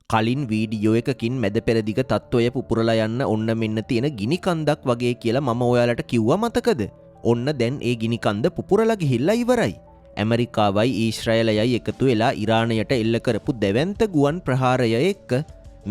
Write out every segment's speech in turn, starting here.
කලින් වීඩියෝ එකකින් මැද පෙරදිග තත්ත්වය පුපුරලා යන්න ඔන්න මෙන්න තියෙන ගිනි කන්දක් වගේ කියලා මම ඔයාලට කිව්වා මතකද? ඔන්න දැන් ඒ ගිනි කන්ද පුපුරලා ගිහිල්ලා ඉවරයි. ඇමරිකාවයි ඊශ්‍රායලයයි එකතු වෙලා ඉරානයට එල්ල කරපු දැවැන්ත ගුවන් ප්‍රහාරය එක්ක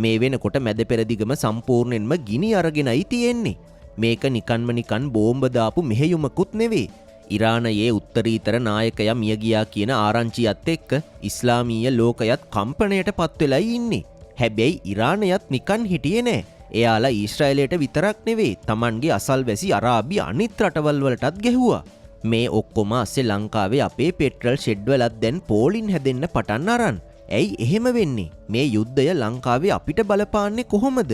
මේ වෙනකොට මැද පෙරදිගම සම්පූර්ණයෙන්ම ගිනි අරගෙනයි තියෙන්නේ. මේක නිකන් බෝම්බ දාපු මෙහෙයුමකුත් නෙවෙයි. ඉරානයේ උත්තරීතර නායකයා මිය ගියා කියන ආරංචියත් එක්ක ඉස්ලාමීය ලෝකයත් කම්පණයට පත් වෙලයි ඉන්නේ. හැබැයි ඉරානයත් නිකන් හිටියේ නෑ. එයාලා ඊශ්‍රායලයට විතරක් නෙවෙයි Tamanගේ අසල්වැසි අරාබි අනිත් රටවල් වලටත් ගැහුවා. මේ ඔක්කොම අස්සේ ලංකාවේ අපේ පෙට්‍රල් ෂෙඩ් වලත් දැන් පෝලින් හැදෙන්න පටන් අරන්. ඇයි එහෙම වෙන්නේ? මේ යුද්ධය ලංකාවේ අපිට බලපාන්නේ කොහොමද?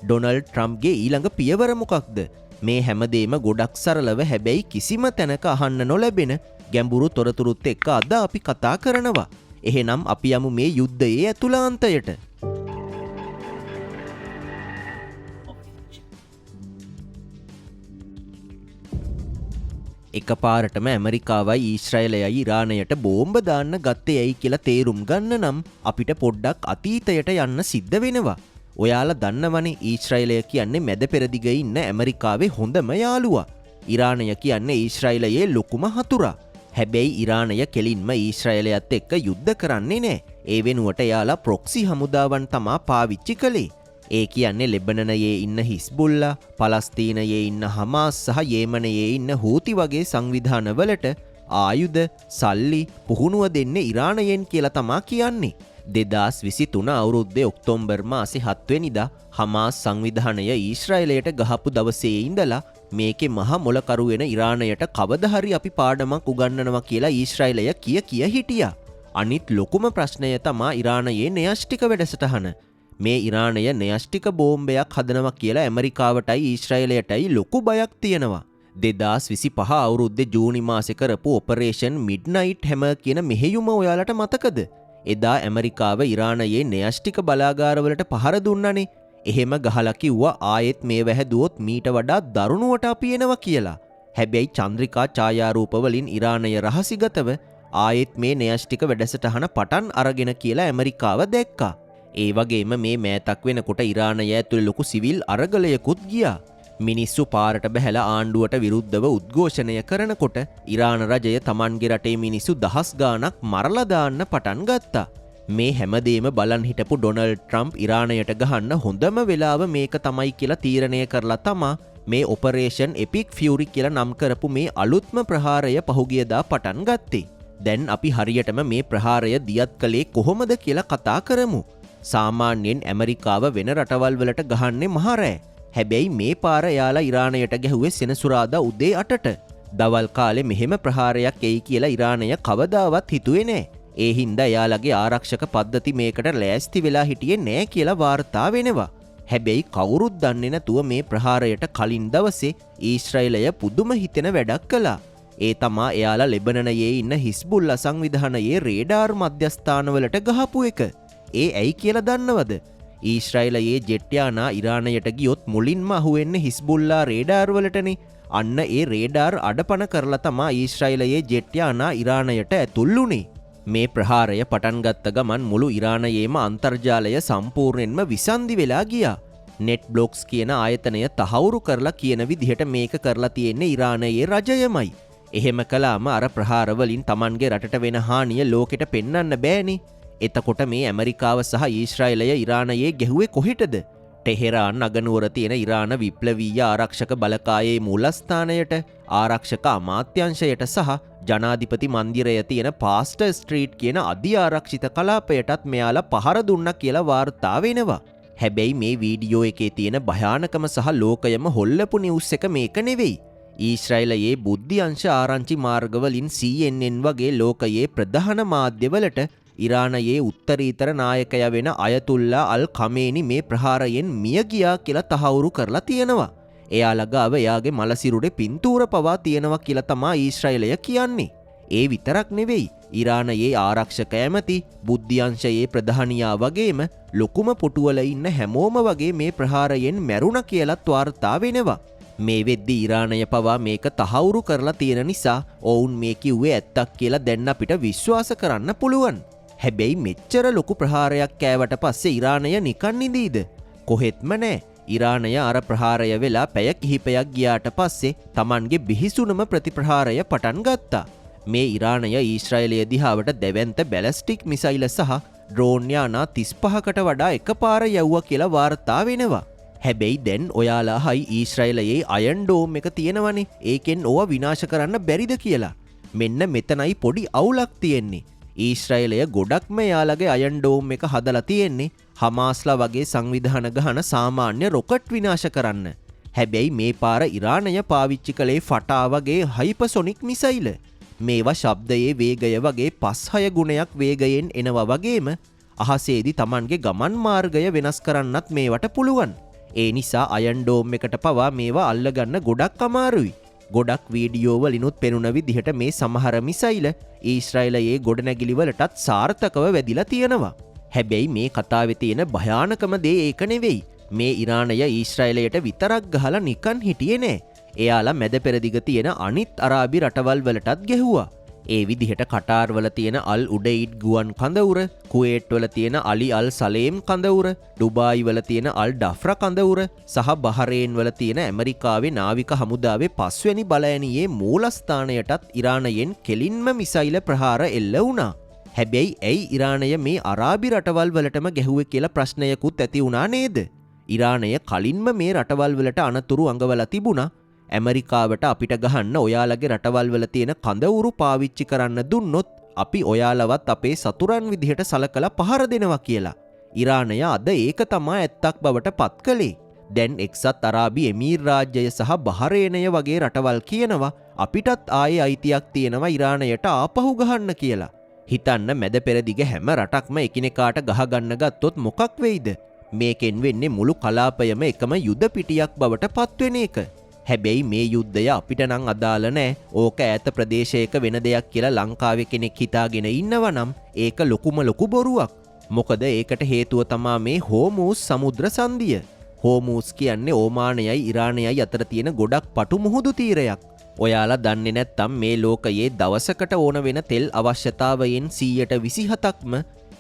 ඩොනල්ඩ් ට්‍රම්ප්ගේ ඊළඟ පියවර මොකක්ද? මේ හැමදේම ගොඩක් සරලව හැබැයි කිසිම තැනක අහන්න නොලැබෙන ගැඹුරු තොරතුරුත් එක්ක අද අපි කතා කරනවා. එහෙනම් අපි යමු මේ යුද්ධයේ ඇතුළාන්තයට. එකපාරටම ඇමරිකාවයි ඊශ්‍රායලයයි ඉරානයට බෝම්බ දාන්න ගත්තේ ඇයි කියලා තේරුම් ගන්න නම් අපිට පොඩ්ඩක් අතීතයට යන්න සිද්ධ වෙනවා. ඔයාලා දන්නවනේ ඊශ්‍රායලය කියන්නේ මැද පෙරදිග ඉන්න ඇමරිකාවේ හොඳම යාළුවා. ඉරානය කියන්නේ ඊශ්‍රායලයේ ලොකුම හතුරා. හැබැයි ඉරානය කෙලින්ම ඊශ්‍රායලයත් එක්ක යුද්ධ කරන්නේ නැහැ. ඒ වෙනුවට එයාලා ප්‍රොක්සි හමුදාවන් තමා පාවිච්චි කළේ. ඒ කියන්නේ ලෙබනනයේ ඉන්න හිස්බුල්ලා, පලස්තීනයේ ඉන්න හමාස් සහ යේමනයේ ඉන්න හූති වගේ සංවිධානවලට ආයුධ, සල්ලි, පුහුණුව දෙන්නේ ඉරානයෙන් කියලා තමා කියන්නේ. 2023 අවුරුද්දේ ඔක්තෝබර් මාසේ 7 වෙනිදා හමාස් සංවිධානය ඊශ්‍රායලයට ගහපු දවසේ ඉඳලා මේකේ මහ මොලකරු වෙන ඉරානයට කවදා හරි අපි පාඩමක් උගන්වනවා කියලා ඊශ්‍රායලය කිය හිටියා. අනිත් ලොකුම ප්‍රශ්නය තමා ඉරානයේ න්‍යෂ්ටික වැඩසටහන. මේ ඉරානය න්‍යෂ්ටික බෝම්බයක් හදනවා කියලා ඇමරිකාවටයි ඊශ්‍රායලයටයි ලොකු බයක් තියෙනවා. 2025 අවුරුද්දේ ජූනි මාසේ කරපු ඔපරේෂන් මිඩ්නයිට් හැමර් කියන මෙහෙයුම ඔයාලට මතකද? එදා ඇමරිකාව ඉරානයේ න්‍යෂ්ටික බලාගාරවලට පහර දුන්නනේ. එහෙම ගහලා කිව්වා ආයෙත් මේ වැහැදුවොත් මීට වඩා දරුණුවට අපි එනවා කියලා. හැබැයි චන්ද්‍රිකා ඡායාරූපවලින් ඉරානය රහසිගතව ආයෙත් මේ න්‍යෂ්ටික වැඩසටහන පටන් අරගෙන කියලා ඇමරිකාව දැක්කා. ඒ වගේම මේ මෑතක් වෙනකොට ඉරානය ඇතුළේ ලොකු සිවිල් අරගලයකුත් ගියා. මිනිස්සු පාරට බැහැලා ආණ්ඩුවට විරුද්ධව උද්ඝෝෂණය කරනකොට ඉරාන රජය Tamanගේ රටේ මිනිස්සු දහස් ගාණක් මරලා දාන්න පටන් ගත්තා. මේ හැමදේම බලන් හිටපු ඩොනල්ඩ් ට්‍රම්ප් ඉරානයට ගහන්න හොඳම වෙලාව මේක තමයි කියලා තීරණය කරලා තමා මේ ඔපරේෂන් එපික් ෆියුරි කියලා නම් කරපු මේ අලුත්ම ප්‍රහාරය පහුගියදා පටන් ගත්තේ. දැන් අපි හරියටම මේ ප්‍රහාරය දියත් කළේ කොහොමද කියලා කතා කරමු. සාමාන්‍යයෙන් ඇමරිකාව වෙන රටවල් වලට ගහන්නේ මහරෑ. හැබැයි මේ පාර එයාලා ඉරානයට ගැහුවේ සෙනසුරාදා උදේ 8ට. දවල් කාලේ මෙහෙම ප්‍රහාරයක් එයි කියලා ඉරානය කවදාවත් හිතුවේ නෑ. ඒ හින්දා එයාලගේ ආරක්ෂක පද්ධති මේකට ලෑස්ති වෙලා හිටියේ නෑ කියලා වාර්තා වෙනවා. හැබැයි කවුරුත් දන්නේ නැතුව මේ ප්‍රහාරයට කලින් දවසේ ඊශ්‍රායලය පුදුම හිතෙන වැඩක් කළා. ඒ තමා එයාලා ලෙබනනයේ ඉන්න හිස්බුල්ලා සංවිධානයේ රේඩාර් මධ්‍යස්ථානවලට ගහපු එක. ඒ ඇයි කියලා දන්නවද? ඊශ්‍රායලයේ ජෙට් යානා ඉරානයට ගියොත් මුලින්ම අහුවෙන්නේ හිස්බුල්ලා රේඩාර් වලටනේ. අන්න ඒ රේඩාර් අඩපණ කරලා තමා ඊශ්‍රායලයේ ජෙට් යානා ඉරානයට ඇතුළුනේ. මේ ප්‍රහාරය පටන් ගත්ත ගමන් මුළු ඉරානයේම අන්තර්ජාලය සම්පූර්ණයෙන්ම විසන්දි වෙලා ගියා. නෙට් බ්ලොක්ස් කියන ආයතනය තහවුරු කරලා කියන විදිහට මේක කරලා තියෙන්නේ ඉරානයේ රජයමයි. එහෙම කළාම අර ප්‍රහාරවලින් Tamanගේ රටට වෙන හානිය ලෝකෙට පෙන්වන්න බෑනේ. එතකොට මේ ඇමරිකාව සහ ඊශ්‍රායලය ඉරානයේ ගැහුවේ කොහෙටද? ටෙහෙරාන් අගනුවර තියෙන ඉරාන විප්ලවීය ආරක්ෂක බලකායේ මූලස්ථානයට, ආරක්ෂක අමාත්‍යංශයට සහ ජනාධිපති මන්දිරය තියෙන පාස්ටර් ස්ට්‍රීට් කියන අධි ආරක්ෂිත කලාපයටත් මෙයාලා පහර දුන්නා කියලා වාර්තා වෙනවා. හැබැයි මේ වීඩියෝ එකේ තියෙන භයානකම සහ ලෝකයම හොල්ලපු නිවුස් එක මේක නෙවෙයි. ඊශ්‍රායලයේ බුද්ධි අංශ ආරංචි මාර්ගවලින් CNN වගේ ලෝකයේ ප්‍රධාන මාධ්‍යවලට ඉරානයේ උත්තරීතර නායකයා වෙන අයතුල්ලා අල් ඛමේනි මේ ප්‍රහාරයෙන් මිය ගියා කියලා තහවුරු කරලා තියෙනවා. එයාලා ගාව එයාගේ මලසිරුරේ පින්තූර පවා තියෙනවා කියලා තමා ඊශ්‍රායලය කියන්නේ. ඒ විතරක් නෙවෙයි. ඉරානයේ ආරක්ෂක ඇමති, බුද්ධි අංශයේ ප්‍රධානියා වගේම ලොකුම පුටුවල ඉන්න හැමෝම වගේ මේ ප්‍රහාරයෙන් මැරුණා කියලාත් වාර්තා වෙනවා. මේ වෙද්දී ඉරානය පවා මේක තහවුරු කරලා තියෙන නිසා ඔවුන් මේ කිව්වේ ඇත්තක් කියලා දැන් අපිට විශ්වාස කරන්න පුළුවන්. හැබැයි මෙච්චර ලොකු ප්‍රහාරයක් කෑවට පස්සේ ඉරානය නිකන් ඉදීද? කොහෙත්ම නෑ. ඉරානය අර ප්‍රහාරය වෙලා පැය කිහිපයක් ගියාට පස්සේ තමන්ගේ බිහිසුනම ප්‍රතිප්‍රහාරය පටන් ගත්තා. මේ ඉරානය ඊශ්‍රායලය දිහාවට දැවැන්ත බැලස්ටික් මිසයිල සහ ඩ්‍රෝන් යානා 35කට වඩා එකපාර යවුවා කියලා වාර්තා වෙනවා. හැබැයි දැන් ඔයාලා හයි ඊශ්‍රායලයේ අයන් ඩෝම් එක තියෙනවනේ. ඒකෙන් ඕවා විනාශ කරන්න බැරිද කියලා. මෙන්න මෙතනයි පොඩි අවුලක් තියෙන්නේ. ඊශ්‍රායලය ගොඩක්ම යාලගේ අයන් ඩෝම් එක හදලා තියෙන්නේ හමාස්ලා වගේ සංවිධාන ගහන සාමාන්‍ය රොකට් විනාශ කරන්න. හැබැයි මේ පාර ඉරානය පාවිච්චි කළේ ෆටා වගේ හයිපසොනික් මිසයිල. මේවා ශබ්දයේ වේගය වගේ 5-6 ගුණයක් වේගයෙන් එනවා වගේම අහසේදී Tamanගේ ගමන් මාර්ගය වෙනස් කරන්නත් මේවට පුළුවන්. ඒ නිසා අයන් ඩෝම් එකට පවා මේවා අල්ලගන්න ගොඩක් අමාරුයි. ගොඩක් වීඩියෝ වලිනුත් පෙනුන විදිහට මේ සමහර මිසයිල ඊශ්‍රායලයේ ගොඩනැගිලි වලටත් සාර්ථකව වැදිලා තියෙනවා. හැබැයි මේ කතාවේ තියෙන භයානකම දේ ඒක නෙවෙයි. මේ ඉරානය ඊශ්‍රායලයට විතරක් ගහලා නිකන් හිටියේ නෑ. එයාලා මැද පෙරදිග තියෙන අනිත් අරාබි රටවල් වලටත් ගැහුවා. ඒ විදිහට කටාර් වල තියෙන අල් උඩයිඩ් ගුවන් කඳවුර, කුවේට් වල තියෙන අලි අල් සලේම් කඳවුර, ඩුබායි වල තියෙන අල් ඩෆ්රා කඳවුර සහ බහරේන් වල තියෙන ඇමරිකාවේ නාවික හමුදාවේ 5 වෙනි බලඇණියේ මූලස්ථානයටත් ඉරානයෙන් කෙලින්ම මිසයිල ප්‍රහාර එල්ල වුණා. හැබැයි ඇයි ඉරානය මේ අරාබි රටවල් වලටම ගැහුවේ කියලා ප්‍රශ්නයකුත් ඇති වුණා නේද? ඉරානය කලින්ම මේ රටවල් වලට අනතුරු අඟවලා තිබුණා. ඇමරිකාවට අපිට ගහන්න ඔයාලගේ රටවල් වල තියෙන කඳවුරු පාවිච්චි කරන්න දුන්නොත් අපි ඔයාලවත් අපේ සතුරන් විදිහට සලකලා පහර දෙනවා කියලා. ඉරානය අද ඒක තමා ඇත්තක් බවට පත් කළේ. දැන් එක්සත් අරාබි එමීර් රාජ්‍යය සහ බහරේනය වගේ රටවල් කියනවා අපිටත් ආයේ අයිතියක් තියෙනවා ඉරානයට ආපහු ගහන්න කියලා. හිතන්න මැද පෙරදිග හැම රටක්ම එකිනෙකාට ගහගන්න ගත්තොත් මොකක් වෙයිද? මේකෙන් වෙන්නේ මුළු කලාපයම එකම යුද පිටියක් බවට පත්වෙන එක. හැබැයි මේ යුද්ධය අපිට නම් අදාළ නෑ. ඕක ඈත ප්‍රදේශයක වෙන දෙයක් කියලා ලංකාවේ කෙනෙක් හිතාගෙන ඉන්නවා නම් ඒක ලොකු බොරුවක්. මොකද ඒකට හේතුව තමා මේ හෝමූස් සමුද්‍ර සංදිය. හෝමූස් කියන්නේ ඕමානයයි ඉරානයයි අතර තියෙන ගොඩක් පටු මුහුදු තීරයක්. ඔයාලා දන්නේ නැත්නම් මේ ලෝකයේ දවසකට ඕන වෙන තෙල් අවශ්‍යතාවයෙන් 27%ක්ම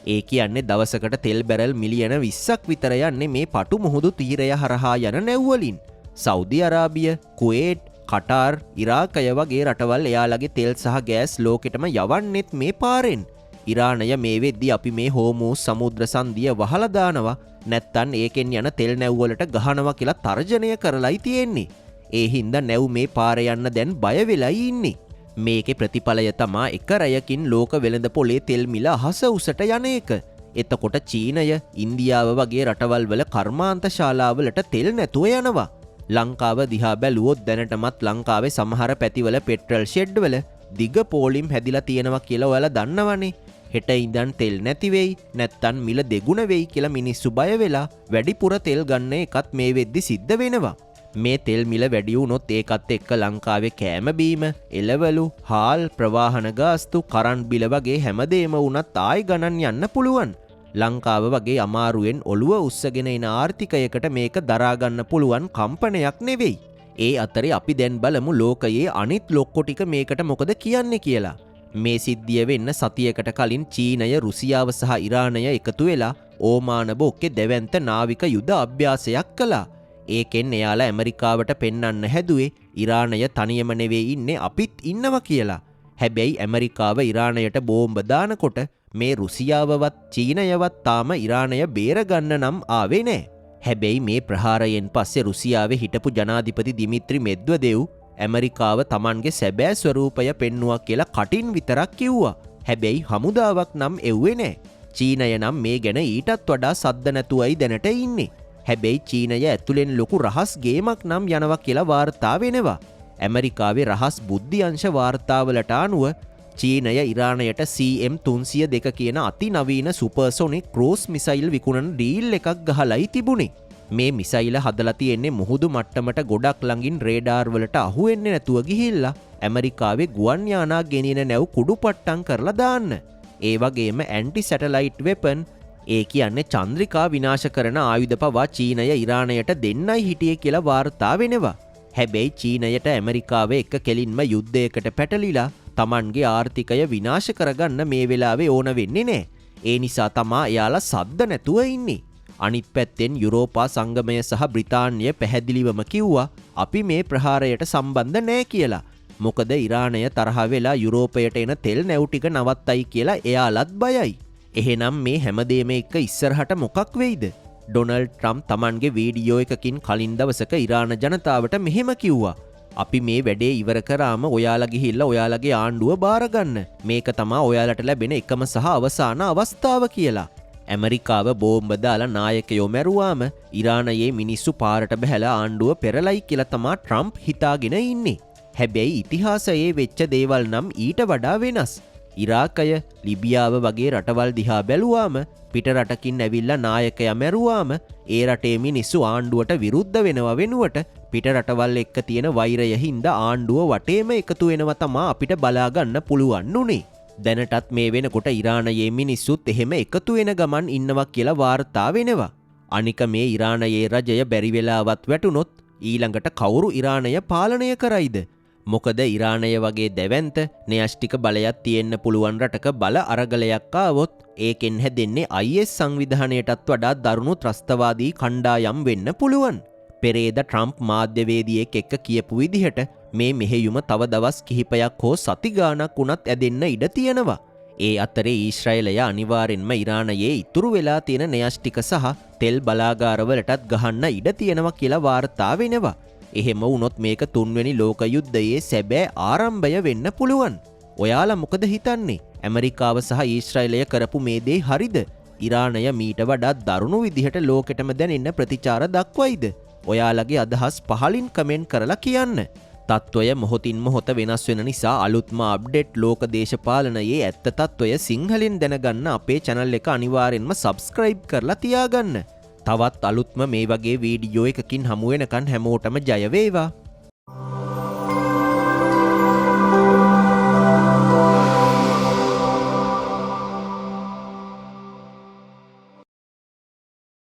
ඒ කියන්නේ දවසකට තෙල් බැරල් මිලියන 20ක් විතර යන්නේ මේ පටු මුහුදු තීරය හරහා යන නැව් වලින්. සෞදි අරාබිය, කුවේට්, කටාර්, ඉරාකය වගේ රටවල් එයාලගේ තෙල් සහ ගෑස් ලෝකෙටම යවන්නෙත් මේ පාරෙන්. ඉරානය මේ වෙද්දි අපි මේ හෝමූස් සමුද්‍ර සංදිය වහලා දානවා නැත්තම් ඒකෙන් යන තෙල් නැව් වලට ගහනවා කියලා තර්ජනය කරලායි තියෙන්නේ. ඒ හින්දා නැව් මේ පාරේ යන්න දැන් බය වෙලයි ඉන්නේ. මේකේ ප්‍රතිඵලය තමා එක රැයකින් ලෝක වෙළඳ පොලේ තෙල් මිල අහස උසට යන එක. එතකොට චීනය, ඉන්දියාව වගේ රටවල් වල කර්මාන්ත ශාලාවලට තෙල් නැතුව යනවා. ලංකාව දිහා බැලුවොත් දැනටමත් ලංකාවේ සමහර පැතිවල පෙට්‍රල් ෂෙඩ් වල දිග පෝලිම් හැදිලා තියෙනවා කියලා ඔයාලා දන්නවනේ. හෙට ඉඳන් තෙල් නැති වෙයි නැත්තම් මිල දෙගුණ වෙයි කියලා මිනිස්සු බය වෙලා වැඩිපුර තෙල් ගන්න එකත් මේ වෙද්දි සිද්ධ වෙනවා. මේ තෙල් මිල වැඩි වුණොත් ඒකත් එක්ක ලංකාවේ කෑම බීම, එළවලු, හාල්, ප්‍රවාහන ගාස්තු, කරන්ට් බිල වගේ හැමදේම වුණත් ආයි ගණන් යන්න පුළුවන්. ලංකාව වගේ අමාරුවෙන් ඔළුව උස්සගෙන එන ආර්ථිකයකට මේක දරාගන්න පුළුවන් කම්පනයක් නෙවෙයි. ඒ අතරේ අපි දැන් බලමු ලෝකයේ අනිත් ලොක්කො ටික මේකට මොකද කියන්නේ කියලා. මේ සිද්ධිය වෙන්න සතියකට කලින් චීනය, රුසියාව සහ ඉරානය එකතු වෙලා ඕමාන බොක්කේ දැවැන්ත නාවික යුද අභ්‍යාසයක් කළා. ඒකෙන් එයාලා ඇමරිකාවට පෙන්වන්න හැදුවේ ඉරානය තනියම නෙවෙයි ඉන්නේ අපිත් ඉන්නවා කියලා. හැබැයි ඇමරිකාව ඉරානයට බෝම්බ දානකොට මේ රුසියාවවත් චීනයවත් තාම ඉරානය බේරගන්න නම් ආවේ නෑ. හැබැයි මේ ප්‍රහාරයෙන් පස්සේ රුසියාවේ හිටපු ජනාධිපති දිමිත්‍රි මෙද්වදෙව් ඇමරිකාව තමන්ගේ සැබෑ ස්වරූපය පෙන්නුවා කියලා කටින් විතරක් කිව්වා. හැබැයි හමුදාවක් නම් එව්වේ නෑ. චීනය නම් මේ ගැන ඊටත් වඩා සද්ද නැතුවයි දැනට ඉන්නේ. හැබැයි චීනය ඇතුලෙන් ලොකු රහස් ගේමක් නම් යනවා කියලා වාර්තා වෙනවා. ඇමරිකාවේ රහස් බුද්ධිඅංශ වාර්තාවලට අනුව චීනය ඉරානයට CM302 කියන අතිනවීන සුපර්සොනික් ක්‍රූස් මිසයිල් විකුණන ඩීල් එකක් ගහලයි තිබුණේ. මේ මිසයිල හදලා තියෙන්නේ මුහුදු මට්ටමට ගොඩක් ළඟින් රේඩාර් වලට අහු වෙන්නේ නැතුව ගිහිල්ලා ඇමරිකාවේ ගුවන් යානා ගෙනින නැව් කුඩුපට්ටම් කරලා දාන්න. ඒ වගේම ඇන්ටි සැටලයිට් වෙපන්, ඒ කියන්නේ චන්ද්‍රිකා විනාශ කරන ආයුධ පවා චීනය ඉරානයට දෙන්නයි හිටියේ කියලා වාර්තා වෙනවා. හැබැයි චීනයට ඇමරිකාව එක කෙලින්ම යුද්ධයකට පැටලිලා තමන්ගේ ආර්ථිකය විනාශ කරගන්න මේ වෙලාවේ ඕන වෙන්නේ නෑ. ඒ නිසා තමා එයාලා සද්ද නැතුව ඉන්නේ. අනිත් පැත්තෙන් යුරෝපා සංගමය සහ බ්‍රිතාන්‍ය පැහැදිලිවම කිව්වා අපි මේ ප්‍රහාරයට සම්බන්ධ නෑ කියලා. මොකද ඉරානය තරහ වෙලා යුරෝපයට එන තෙල් නැව් ටික නවත්තයි කියලා එයාලත් බයයි. එහෙනම් මේ හැමදේම එක්ක ඉස්සරහට මොකක් වෙයිද? ඩොනල්ඩ් ට්‍රම්ප් තමන්ගේ වීඩියෝ එකකින් කලින් දවසක ඉරාන ජනතාවට මෙහෙම කිව්වා. අපි මේ වැඩේ ඉවර කරාම ඔයාලා ගිහිල්ලා ඔයාලගේ ආණ්ඩුව බාරගන්න. මේක තමා ඔයාලට ලැබෙන එකම සහ අවසාන අවස්ථාව කියලා. ඇමරිකාව බෝම්බ දාලා නායකයෝ මැරුවාම ඉරානයේ මිනිස්සු පාරට බැහැලා ආණ්ඩුව පෙරලයි කියලා තමා ට්‍රම්ප් හිතාගෙන ඉන්නේ. හැබැයි ඉතිහාසයේ වෙච්ච දේවල් නම් ඊට වඩා වෙනස්. ඉරාකය, ලිබියාව වගේ රටවල් දිහා බැලුවාම පිට රටකින් ඇවිල්ලා නායකයා මැරුවාම ඒ රටේ මිනිස්සු ආණ්ඩුවට විරුද්ධ වෙනවා වෙනුවට පිට රටවල් එක්ක තියෙන වෛරය හින්දා ආණ්ඩුව වටේම එකතු වෙනවා තමා අපිට බලා ගන්න පුළුවන් උනේ. දැනටත් මේ වෙනකොට ඉරානයේ මිනිස්සුත් එහෙම එකතු වෙන ගමන් ඉන්නවා කියලා වාර්තා වෙනවා. අනික මේ ඉරානයේ රජය බැරි වෙලාවත් වැටුනොත් ඊළඟට කවුරු ඉරානය පාලනය කරයිද? මොකද ඉරානය වගේ දැවැන්ත න්‍යෂ්ටික බලයක් තියෙන්න පුළුවන් රටක බල අරගලයක් ආවොත් ඒකෙන් හැදෙන්නේ IS සංවිධානයටත් වඩා දරුණු ත්‍රස්තවාදී කණ්ඩායම් වෙන්න පුළුවන්. පෙරේද ට්‍රම්ප් මාධ්‍යවේදියෙක් එක්ක කියපු විදිහට මේ මෙහෙයුම තව දවස් කිහිපයක් හෝ සති ගාණක් වුණත් ඇදෙන්න ඉඩ තියෙනවා. ඒ අතරේ ඊශ්‍රායලය අනිවාර්යෙන්ම ඉරානයේ ඉතුරු වෙලා තියෙන න්‍යෂ්ටික සහ තෙල් බලාගාරවලටත් ගහන්න ඉඩ තියෙනවා කියලා වාර්තා වෙනවා. එහෙම වුණොත් මේක තුන්වෙනි ලෝක යුද්ධයේ සැබෑ ආරම්භය වෙන්න පුළුවන්. ඔයාලා මොකද හිතන්නේ? ඇමරිකාව සහ ඊශ්‍රායලය කරපු මේ දේ හරිද? ඉරානය මීට වඩා දරුණු විදිහට ලෝකෙටම දැනෙන්න ප්‍රතිචාර දක්වයිද? ඔයාලගේ අදහස් පහලින් කමෙන්ට් කරලා කියන්න. තත්ත්වය මොහොතින් මොහොත වෙනස් වෙන නිසා අලුත්ම අප්ඩේට් ලෝක දේශපාලනයේ ඇත්ත තත්ත්වය සිංහලෙන් දැනගන්න අපේ channel එක අනිවාර්යෙන්ම subscribe කරලා තියාගන්න. තවත් අලුත්ම මේ වගේ වීඩියෝ එකකින් හමු වෙනකන් හැමෝටම ජය වේවා.